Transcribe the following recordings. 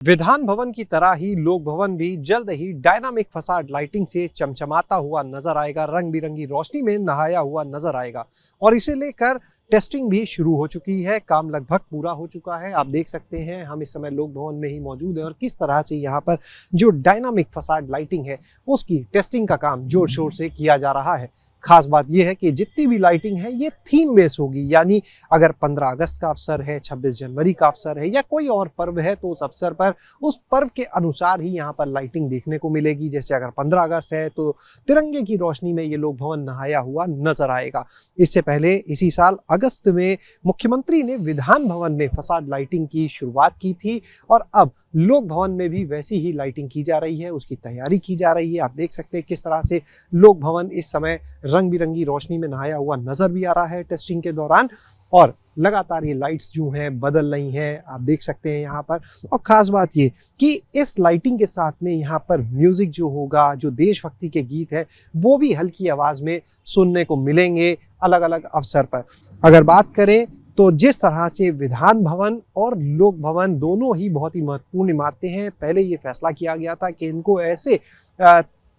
विधान भवन की तरह ही लोक भवन भी जल्द ही डायनामिक फसाड लाइटिंग से चमचमाता हुआ नजर आएगा, रंग बिरंगी रोशनी में नहाया हुआ नजर आएगा। और इसे लेकर टेस्टिंग भी शुरू हो चुकी है, काम लगभग पूरा हो चुका है। आप देख सकते हैं हम इस समय लोक भवन में ही मौजूद है और किस तरह से यहाँ पर जो डायनामिक फसाड लाइटिंग है उसकी टेस्टिंग का काम जोर शोर से किया जा रहा है। खास बात यह है कि जितनी भी लाइटिंग है ये थीम बेस होगी, यानी अगर 15 अगस्त का अवसर है, 26 जनवरी का अवसर है या कोई और पर्व है तो उस अवसर पर उस पर्व के अनुसार ही यहाँ पर लाइटिंग देखने को मिलेगी। जैसे अगर 15 अगस्त है तो तिरंगे की रोशनी में ये लोक भवन नहाया हुआ नजर आएगा। इससे पहले इसी साल अगस्त में मुख्यमंत्री ने विधान भवन में फसाड लाइटिंग की शुरुआत की थी और अब लोक भवन में भी वैसी ही लाइटिंग की जा रही है, उसकी तैयारी की जा रही है। आप देख सकते हैं किस तरह से लोक भवन इस समय रंग बिरंगी रोशनी में नहाया हुआ नजर भी आ रहा है टेस्टिंग के दौरान। और लगातार ये लाइट्स जो हैं बदल रही हैं, आप देख सकते हैं यहाँ पर। और खास बात ये कि इस लाइटिंग के साथ में यहाँ पर म्यूजिक जो होगा, जो देशभक्ति के गीत है वो भी हल्की आवाज में सुनने को मिलेंगे अलग अलग अवसर पर। अगर बात करें तो जिस तरह से विधान भवन और लोक भवन दोनों ही बहुत ही महत्वपूर्ण इमारतें हैं, पहले ये फैसला किया गया था कि इनको ऐसे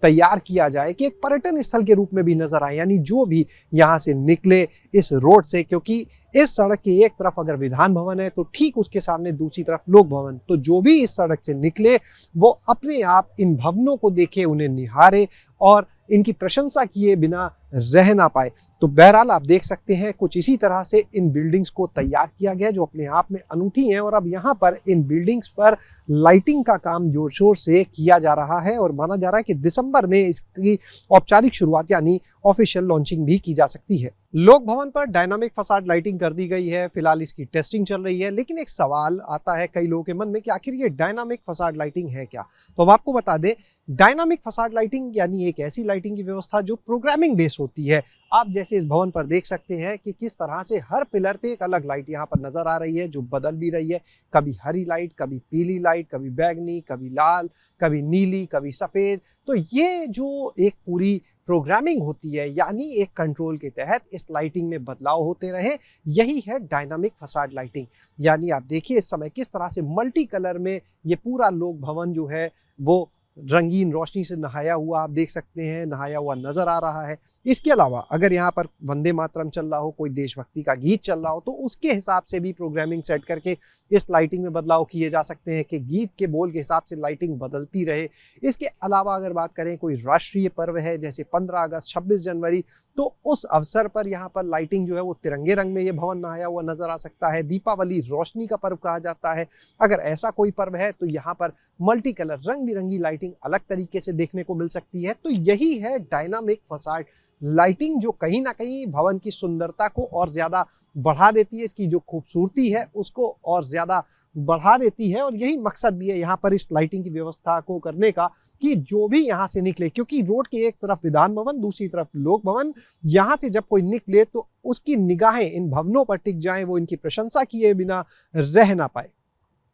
तैयार किया जाए कि एक पर्यटन स्थल के रूप में भी नजर आए, यानी जो भी यहाँ से निकले इस रोड से, क्योंकि इस सड़क के एक तरफ अगर विधान भवन है तो ठीक उसके सामने दूसरी तरफ लोक भवन, तो जो भी इस सड़क से निकले वो अपने आप इन भवनों को देखे, उन्हें निहारे और इनकी प्रशंसा किए बिना रह ना पाए। तो बहरहाल आप देख सकते हैं कुछ इसी तरह से इन बिल्डिंग्स को तैयार किया गया जो अपने आप में अनूठी हैं। और अब यहाँ पर इन बिल्डिंग्स पर लाइटिंग का काम जोर शोर से किया जा रहा है और माना जा रहा है कि दिसंबर में इसकी औपचारिक शुरुआत यानी ऑफिशियल लॉन्चिंग भी की जा सकती है। लोक भवन पर डायनामिक फसाड लाइटिंग कर दी गई है, फिलहाल इसकी टेस्टिंग चल रही है। लेकिन एक सवाल आता है कई लोगों के मन में कि आखिर ये डायनामिक फसाड लाइटिंग है क्या। तो हम आपको बता दें, डायनामिक फसाड लाइटिंग यानी एक ऐसी लाइटिंग की व्यवस्था जो प्रोग्रामिंग बेस होती है। आप जैसे इस भवन पर देख सकते हैं कि किस तरह से हर पिलर पे एक अलग लाइट यहाँ पर नजर आ रही है जो बदल भी रही है। कभी हरी लाइट, कभी पीली लाइट, कभी बैगनी, कभी लाल, कभी नीली, कभी सफेद। तो ये जो एक पूरी प्रोग्रामिंग होती है, यानी एक कंट्रोल के तहत इस लाइटिंग में बदलाव होते रहे, यही है डायनामिक फसाड लाइटिंग। यानी आप देखिए इस समय किस तरह से मल्टी कलर में ये पूरा लोक भवन जो है वो रंगीन रोशनी से नहाया हुआ, आप देख सकते हैं, नहाया हुआ नजर आ रहा है। इसके अलावा अगर यहाँ पर वंदे मातरम चल रहा हो, कोई देशभक्ति का गीत चल रहा हो, तो उसके हिसाब से भी प्रोग्रामिंग सेट करके इस लाइटिंग में बदलाव किए जा सकते हैं कि गीत के बोल के हिसाब से लाइटिंग बदलती रहे। इसके अलावा अगर बात करें कोई राष्ट्रीय पर्व है जैसे 15 अगस्त, 26 जनवरी, तो उस अवसर पर यहाँ पर लाइटिंग जो है वो तिरंगे रंग में ये भवन नहाया हुआ नजर आ सकता है। दीपावली रोशनी का पर्व कहा जाता है, अगर ऐसा कोई पर्व है तो यहाँ पर मल्टी कलर रंग बिरंगी लाइटिंग अलग तरीके से देखने को मिल सकती है। तो यही है डायनामिक फसाड लाइटिंग जो कहीं ना कहीं भवन की सुंदरता को और ज्यादा बढ़ा देती है, इसकी जो खूबसूरती है उसको और ज्यादा बढ़ा देती है। और यही मकसद भी है यहाँ पर इस लाइटिंग की व्यवस्था को करने का कि जो भी यहाँ से निकले, क्योंकि रोड के एक तरफ विधान भवन, दूसरी तरफ लोक भवन, यहाँ से जब कोई निकले तो उसकी निगाहें इन भवनों पर टिक जाएं, वो इनकी प्रशंसा किए बिना रह ना पाए।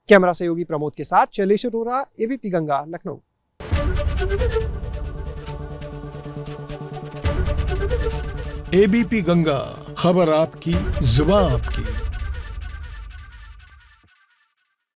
कैमरा सहयोगी प्रमोद के साथ शैलेश अरोरा, एबीपी गंगा, लखनऊ। एबीपी गंगा, खबर आपकी, जुबान आपकी।